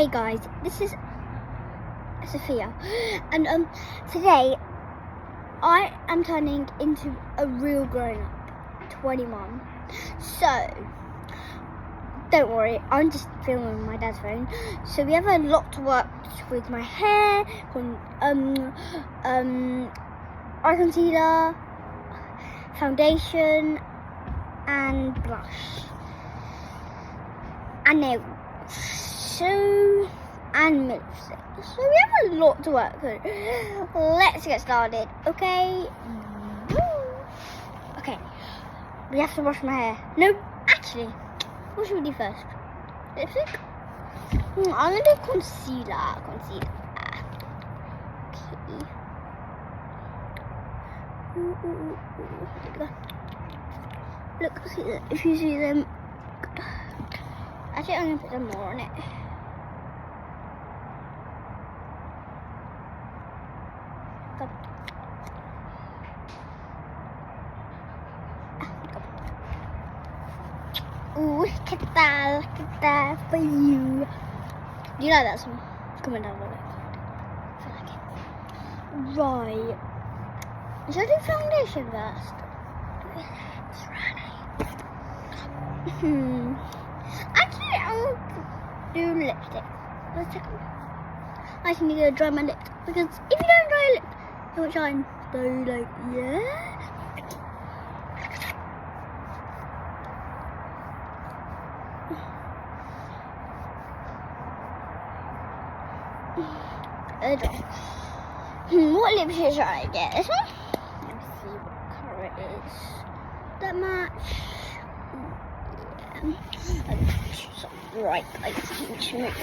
Hey guys, this is Sophia, and today I am turning into a real grown-up, 21. So don't worry, I'm just filming my dad's phone. So we have a lot to work with my hair, eye concealer, foundation, and blush, and nails. And lipstick. So we have a lot to work with. Let's get started, okay? Okay, we have to wash my hair. No, actually, what should we do first? Lipstick? I'm gonna do concealer. Okay. Look, see that? If you see them. Actually, I'm gonna put some more on it. Go. Ooh, look at that for you. Do you like that song? Comment down below. If you like it. Right. Should I do foundation first? It's running. Actually, I'll do lipstick. Let's check. I just need to dry my lips, because if you don't dry your lips, it won't shine. So like, yeah. What lipstick should I get? This one? Let me see what colour it is. That match. Right, I can move.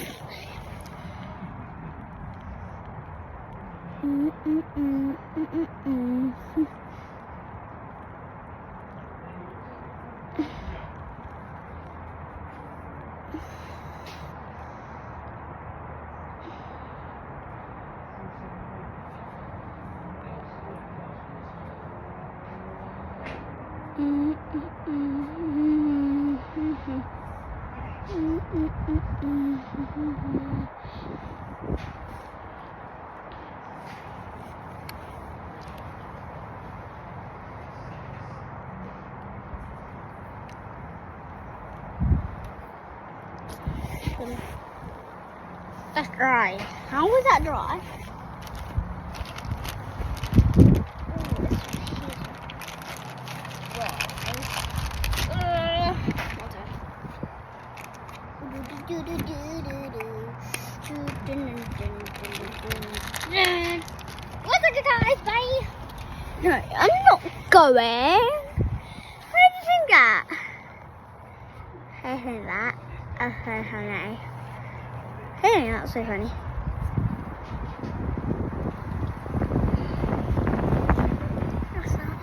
That's dry. How was that dry? What's up, guys? Bye. No, I'm not going. Where do you think that? I think that. That's so funny. Hey, that's so funny. What's that?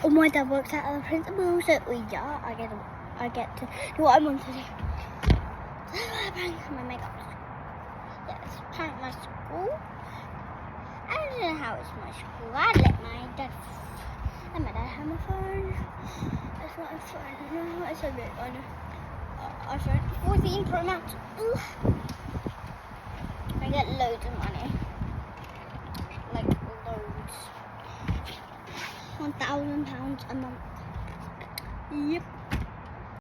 Oh, my dad works at the principal, so I get to do what I want to do. My makeup. Yeah, it's apparently my school. I don't know how it's my school. I'd let my dad have my phone. That's what I'm trying. No, it's a bit. I know. I showed 14 Pro Max. I get loads of money. Like loads. £1,000 a